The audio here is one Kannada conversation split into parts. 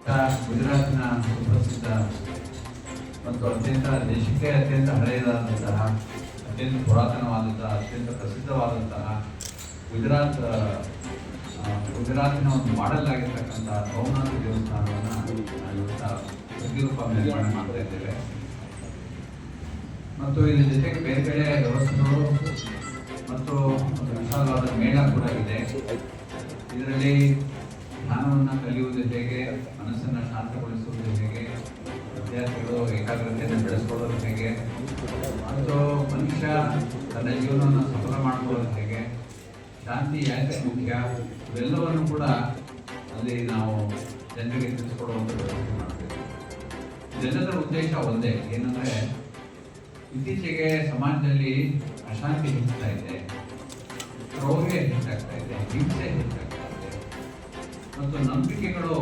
ಗುಜರಾತ್ನ ಸುಪ್ರಸಿದ್ಧ ಮತ್ತು ದೇಶಕ್ಕೆ ಅತ್ಯಂತ ಹಳೆಯದಾದಂತಹ ಅತ್ಯಂತ ಪುರಾತನವಾದಂತಹ ಅತ್ಯಂತ ಪ್ರಸಿದ್ಧವಾದಂತಹ ಗುಜರಾತಿನ ಒಂದು ಮಾಡೆಲ್ ಆಗಿರ್ತಕ್ಕಂಥ ಸೋಮನಾಥ ದೇವಸ್ಥಾನವನ್ನು ಸುಗ್ಗಿರೂಪ ನಿರ್ಮಾಣ ಮಾಡ್ತಾ ಇದ್ದೇವೆ. ಮತ್ತು ಇದರ ಜೊತೆಗೆ ಬೇರೆ ಬೇರೆ ವ್ಯವಸ್ಥೆಗಳು ಮತ್ತು ಒಂದು ವಿಶಾಲವಾದ ಮೇಳ ಕೂಡ ಇದೆ. ಇದರಲ್ಲಿ ಜ್ಞಾನವನ್ನು ಕಲಿಯುವುದು ಹೇಗೆ, ಮನಸ್ಸನ್ನು ಶಾಂತಗೊಳಿಸುವುದು ಹೇಗೆ, ವಿದ್ಯಾರ್ಥಿಗಳು ಏಕಾಗ್ರತೆಯನ್ನು ಬೆಳೆಸ್ಕೊಳ್ಳೋದು ಹೇಗೆ, ಮತ್ತು ಮನುಷ್ಯ ತನ್ನ ಜೀವನವನ್ನು ಸಫಲ ಮಾಡಿಕೊಳ್ಳೋದು ಹೇಗೆ, ಶಾಂತಿ ಯಾಕೆ ಮುಖ್ಯ, ಇವೆಲ್ಲವನ್ನು ಕೂಡ ಅಲ್ಲಿ ನಾವು ಜನರಿಗೆ ತಿಳಿಸ್ಕೊಡುವಂಥ ವ್ಯವಸ್ಥೆ ಮಾಡ್ತೇವೆ. ಇದೆಲ್ಲದರ ಉದ್ದೇಶ ಒಂದೇ, ಏನಂದರೆ ಇತ್ತೀಚೆಗೆ ಸಮಾಜದಲ್ಲಿ ಅಶಾಂತಿ ಹೆಚ್ಚುತ್ತಾ ಇದೆ, ಕ್ರೌರ್ಯ ಹೆಚ್ಚಾಗ್ತಾ ಇದೆ, ಹಿಂಸೆ ಹೆಚ್ಚಾಗ್ತಾ ಇದೆ, ಮತ್ತು ನಂಬಿಕೆಗಳು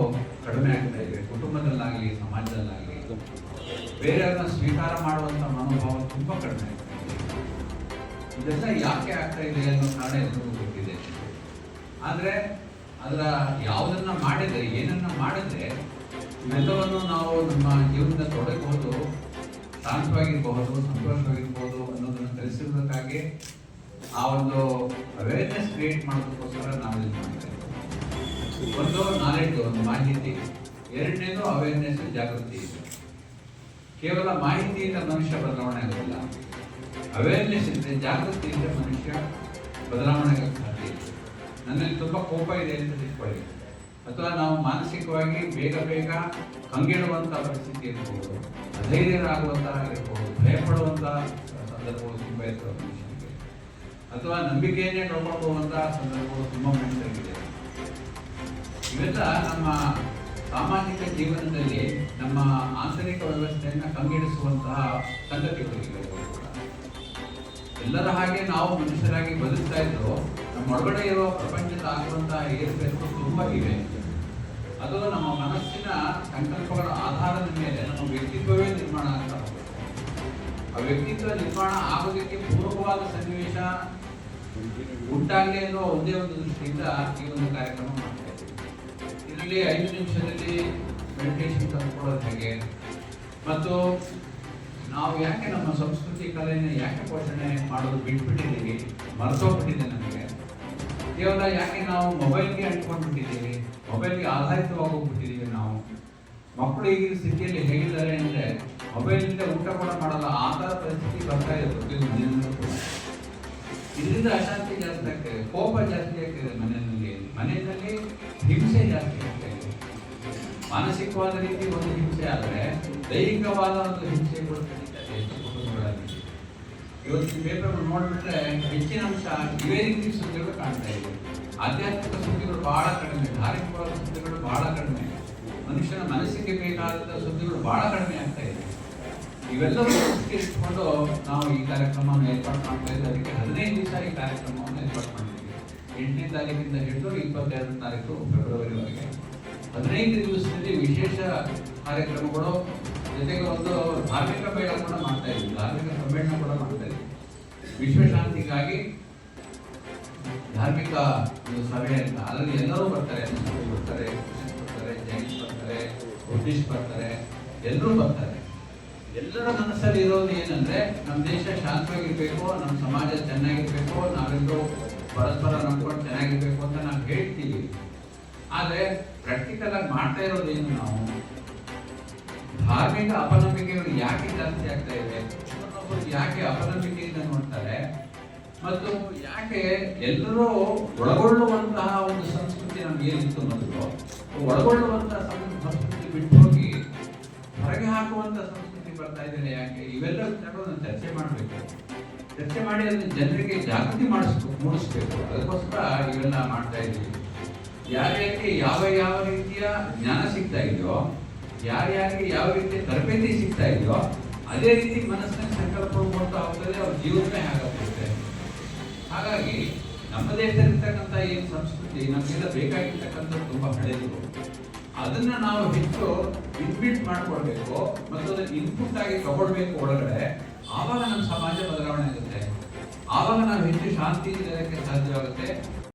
ಕಡಿಮೆ ಆಗ್ತಾ ಇವೆ. ಕುಟುಂಬದಲ್ಲಾಗಲಿ ಸಮಾಜದಲ್ಲಾಗಲಿ ಬೇರೆಯವ್ರನ್ನ ಸ್ವೀಕಾರ ಮಾಡುವಂಥ ಮನೋಭಾವ ತುಂಬ ಕಡಿಮೆ ಆಗ್ತಾ ಇದೆ. ಇದೆಲ್ಲ ಯಾಕೆ ಆಗ್ತಾ ಇದೆ ಅನ್ನೋ ಕಾರಣ ಎಲ್ಲರಿಗೂ ಗೊತ್ತಿದೆ. ಆದರೆ ಅದರ ಯಾವುದನ್ನ ಮಾಡಿದರೆ, ಏನನ್ನ ಮಾಡಿದ್ರೆ ಇವೆಲ್ಲವನ್ನು ನಾವು ನಮ್ಮ ಜೀವನದ ತೊಡಗಬಹುದು, ಶಾಂತವಾಗಿರ್ಬಹುದು, ಸಂತೋಷವಾಗಿರ್ಬೋದು ಅನ್ನೋದನ್ನು ಕಲಿಸಿರೋದಕ್ಕಾಗಿ ಆ ಒಂದು ಅವೇರ್ನೆಸ್ ಕ್ರಿಯೇಟ್ ಮಾಡೋದಕ್ಕೋಸ್ಕರ ನಾವು ಇದು ಮಾಡ್ತಾ ಇದ್ದೀವಿ. ಒಂದು ನಾಲೆಡ್ಜ್, ಒಂದು ಮಾಹಿತಿ, ಎರಡನೇದು ಅವೇರ್ನೆಸ್, ಜಾಗೃತಿ. ಕೇವಲ ಮಾಹಿತಿಯಿಂದ ಮನುಷ್ಯ ಬದಲಾವಣೆ ಆಗೋದಿಲ್ಲ, ಅವೇರ್ನೆಸ್ ಇದ್ದರೆ, ಜಾಗೃತಿ ಇದ್ದರೆ ಮನುಷ್ಯ ಬದಲಾವಣೆ ಆಗಕ್ಕೆ ಸಾಧ್ಯ ಇದೆ. ನನ್ನಲ್ಲಿ ತುಂಬ ಕೋಪ ಇದೆ ಅಂತ ತಿಳ್ಕೊಳ್ಳಿ, ಅಥವಾ ನಾವು ಮಾನಸಿಕವಾಗಿ ಬೇಗ ಬೇಗ ಕಂಗೆಡುವಂಥ ಪರಿಸ್ಥಿತಿ ಇರ್ಬೋದು, ಅಧೈರ್ಯರಾಗುವಂತಹ ಇರ್ಬೋದು, ಭಯಪಡುವಂಥ ಸಂದರ್ಭಗಳು ತುಂಬ ಇರ್ತವೆ ಮನುಷ್ಯನಿಗೆ, ಅಥವಾ ನಂಬಿಕೆಯನ್ನೇ ಕಳ್ಕೊಳ್ಳುವಂತಹ ಸಂದರ್ಭಗಳು ತುಂಬ ಮನುಷ್ಯರಿಗಿದೆ. ಇವೆಲ್ಲ ನಮ್ಮ ಸಾಮಾಜಿಕ ಜೀವನದಲ್ಲಿ ನಮ್ಮ ಆಂತರಿಕ ವ್ಯವಸ್ಥೆಯನ್ನು ಕಂಗೆಡಿಸುವಂತಹ ಸಂಗತಿಗಳು ಇವೆಲ್ಲವೂ ಕೂಡ. ಎಲ್ಲರ ಹಾಗೆ ನಾವು ಮನುಷ್ಯರಾಗಿ ಬದುಕ್ತಾ ಇದ್ರು, ನಮ್ಮ ಒಳಗಡೆ ಇರುವ ಪ್ರಪಂಚದ ಆಗುವಂತಹ ಏರುಪೇರುಗಳು ತುಂಬ ಇವೆ. ಅದು ನಮ್ಮ ಮನಸ್ಸಿನ ಸಂಕಲ್ಪಗಳ ಆಧಾರದ ಮೇಲೆ ನಮ್ಮ ವ್ಯಕ್ತಿತ್ವವೇ ನಿರ್ಮಾಣ ಆಗ್ತಾ ಹೋಗುತ್ತೆ. ಆ ವ್ಯಕ್ತಿತ್ವ ನಿರ್ಮಾಣ ಆಗೋದಕ್ಕೆ ಪೂರ್ವವಾದ ಸನ್ನಿವೇಶ ಉಂಟಾಗಲಿ ಅನ್ನೋ ಒಂದೇ ಒಂದು ದೃಷ್ಟಿಯಿಂದ ಈ ಒಂದು ಕಾರ್ಯಕ್ರಮ ಮಾಡ್ತಾ ಇದ್ದೀವಿ. ಇದರಲ್ಲಿ 5 ನಿಮಿಷದಲ್ಲಿ ಮೆಡಿಟೇಷನ್ ತಂದುಕೊಳ್ಳೋದು ಹೇಗೆ, ಮತ್ತು ನಾವು ಯಾಕೆ ನಮ್ಮ ಸಂಸ್ಕೃತಿ ಕಲೆಯನ್ನು ಯಾಕೆ ಪೋಷಣೆ ಮಾಡೋದು ಬಿಟ್ಬಿಟ್ಟಿದ್ದೀವಿ, ಮರೆತೋಗ್ಬಿಟ್ಟಿದೆ ನಮಗೆ. ಕೇವಲ ಯಾಕೆ ನಾವು ಮೊಬೈಲ್ಗೆ ಅಂಟ್ಕೊಂಡ್ಬಿಟ್ಟಿದ್ದೀವಿ, ಮೊಬೈಲ್ಗೆ ಆಧಾರಿತವಾಗೋಗ್ಬಿಟ್ಟಿದ್ದೀವಿ. ನಾವು ಮಕ್ಕಳು ಈಗಿನ ಸ್ಥಿತಿಯಲ್ಲಿ ಹೇಗಿದ್ದಾರೆ ಅಂದರೆ ಮೊಬೈಲಿಂದ ಊಟ ಕೂಡ ಮಾಡಲ್ಲ, ಆ ಥರ ಪರಿಸ್ಥಿತಿ ಬರ್ತಾ ಇದೆ ಪ್ರತಿಯೊಂದು ಮನೆಯಲ್ಲೂ ಕೂಡ. ಇದರಿಂದ ಅಶಾಂತಿ ಜಾಸ್ತಿ ಆಗ್ತದೆ, ಕೋಪ ಜಾಸ್ತಿ ಆಗ್ತದೆ ಮನೆಯಲ್ಲಿ ಹಿಂಸೆ ಜಾಸ್ತಿ ಆಗ್ತಾ ಇದೆ. ಮಾನಸಿಕವಾದ ರೀತಿ ಒಂದು ಹಿಂಸೆ ಆದರೆ ದೈಹಿಕವಾದ ಒಂದು ಹಿಂಸೆ ಕೂಡ ನಡೀತದೆ ಕುಟುಂಬಗಳಲ್ಲಿ. ಇವತ್ತು ಪೇಪರ್ ನೋಡಿಬಿಟ್ರೆ ಹೆಚ್ಚಿನ ಅಂಶ ಇವೇ ರೀತಿ ಸುದ್ದಿಗಳು ಕಾಣ್ತಾ ಇದೆ. ಆಧ್ಯಾತ್ಮಿಕ ಸುದ್ದಿಗಳು ಬಹಳ ಕಡಿಮೆ, ಧಾರ್ಮಿಕವಾದ ಸುದ್ದಿಗಳು ಬಹಳ ಕಡಿಮೆ, ಮನುಷ್ಯನ ಮನಸ್ಸಿಗೆ ಬೇಕಾದ ಸುದ್ದಿಗಳು ಬಹಳ ಕಡಿಮೆ ಆಗ್ತಾ ಇದೆ. ಇವೆಲ್ಲವೂ ದೃಷ್ಟಿ ಇಟ್ಕೊಂಡು ನಾವು ಈ ಕಾರ್ಯಕ್ರಮವನ್ನು ಏರ್ಪಾಡು ಮಾಡ್ತಾ ಇದ್ದೀವಿ. ಅದಕ್ಕೆ 15 ದಿವಸ ಈ ಕಾರ್ಯಕ್ರಮವನ್ನು ಏರ್ಪಾಡು ಮಾಡಿದ್ದೀವಿ. 8ನೇ ತಾರೀಕಿಂದ ಹಿಡಿದು 22ನೇ ತಾರೀಕು ಫೆಬ್ರವರಿವರೆಗೆ 15 ದಿವಸದಲ್ಲಿ ವಿಶೇಷ ಕಾರ್ಯಕ್ರಮಗಳು, ಜೊತೆಗೆ ಒಂದು ಧಾರ್ಮಿಕ ಮೇಳ ಕೂಡ ಮಾಡ್ತಾ ಇದ್ದೀವಿ, ಧಾರ್ಮಿಕ ಸಮ್ಮೇಳನ ಕೂಡ ಮಾಡ್ತಾ ಇದ್ದೀವಿ. ವಿಶ್ವಶಾಂತಿಗಾಗಿ ಧಾರ್ಮಿಕ ಒಂದು ಸಭೆ ಅಂತ, ಅದರಲ್ಲಿ ಎಲ್ಲರೂ ಬರ್ತಾರೆ, ಮುಸ್ಲಿಮ್ಸ್ ಬರ್ತಾರೆ, ಕ್ರಿಶ್ಚಿಯನ್ಸ್ ಬರ್ತಾರೆ, ಜೈನ್ಸ್ ಬರ್ತಾರೆ, ಬುದ್ಧಿಸ್ಟ್ ಬರ್ತಾರೆ, ಎಲ್ಲರೂ ಬರ್ತಾರೆ. ಎಲ್ಲರ ಮನಸ್ಸಲ್ಲಿ ಇರೋದು ಏನಂದ್ರೆ ನಮ್ಮ ದೇಶ ಶಾಂತವಾಗಿರ್ಬೇಕು, ನಮ್ಮ ಸಮಾಜ ಚೆನ್ನಾಗಿರ್ಬೇಕು, ನಾವೆಲ್ಲರೂ ಪರಸ್ಪರ ನಂಬ್ಕೊಂಡು ಚೆನ್ನಾಗಿರ್ಬೇಕು ಅಂತ ನಾವು ಹೇಳ್ತೀವಿ. ಆದರೆ ಪ್ರಾಕ್ಟಿಕಲ್ ಆಗಿ ಮಾಡ್ತಾ ಇರೋದೇನು, ನಾವು ಧಾರ್ಮಿಕ ಅಪನಂಬಿಕೆಗಳು ಯಾಕೆ ಜಾಸ್ತಿ ಆಗ್ತಾ ಇದೆ, ಯಾಕೆ ಅಪನಂಬಿಕೆಯಿಂದ ನೋಡ್ತಾರೆ, ಮತ್ತು ಯಾಕೆ ಎಲ್ಲರೂ ಒಳಗೊಳ್ಳುವಂತಹ ಒಂದು ಸಂಸ್ಕೃತಿ ನಮ್ಗೆ ಏನಿತ್ತು ಮೊದಲು, ಒಳಗೊಳ್ಳುವಂತಹ ಸಂಸ್ಕೃತಿ ಬಿಟ್ಟು ಹೋಗಿ ಹೊರಗೆ ಹಾಕುವಂತ ಸಂಸ್ಕೃತಿ ಬರ್ತಾ ಇದ್ದಾರೆ. ಯಾಕೆ ಇವೆಲ್ಲ ಚರ್ಚೆ ಮಾಡಬೇಕು, ಚರ್ಚೆ ಮಾಡಿ ಅದನ್ನ ಜನರಿಗೆ ಜಾಗೃತಿ ಮೂಡಿಸ್ಬೇಕು. ಅದಕ್ಕೋಸ್ಕರ ಇವೆಲ್ಲ ಮಾಡ್ತಾ ಇದ್ದೀವಿ. ಯಾರ್ಯಾರಿಗೆ ಯಾವ ಯಾವ ರೀತಿಯ ಜ್ಞಾನ ಸಿಗ್ತಾ ಇದೆಯೋ, ಯಾರ್ಯಾರಿಗೆ ಯಾವ ರೀತಿಯ ತರಬೇತಿ ಸಿಗ್ತಾ ಇದೆಯೋ, ಅದೇ ರೀತಿ ಮನಸ್ಸಿನ ಸಂಕಲ್ಪ ಮಾಡ್ತಾ ಹೋಗ್ತದೆ, ಅವ್ರ ಜೀವನವೇ ಹಾಗಾಗ್ತದೆ. ಹಾಗಾಗಿ ನಮ್ಮ ದೇಶದಲ್ಲಿರ್ತಕ್ಕಂಥ ಏನು ಸಂಸ್ಕೃತಿ ನಮಗೆಲ್ಲ ಬೇಕಾಗಿರ್ತಕ್ಕಂಥದ್ದು ತುಂಬ ಹಳೆಯದು. ಅದನ್ನ ನಾವು ಹೆಚ್ಚು ಇನ್ಬಿಲ್ಟ್ ಮಾಡ್ಕೊಳ್ಬೇಕು ಮತ್ತು ಅದನ್ನ ಇನ್ಪುಟ್ ಆಗಿ ತಗೊಳ್ಬೇಕು ಒಳಗಡೆ. ಆವಾಗ ನಮ್ಮ ಸಮಾಜ ಬದಲಾವಣೆ ಆಗುತ್ತೆ, ಆವಾಗ ನಾವು ಹೆಚ್ಚು ಶಾಂತಿ ಇರೋದಕ್ಕೆ ಸಾಧ್ಯವಾಗುತ್ತೆ.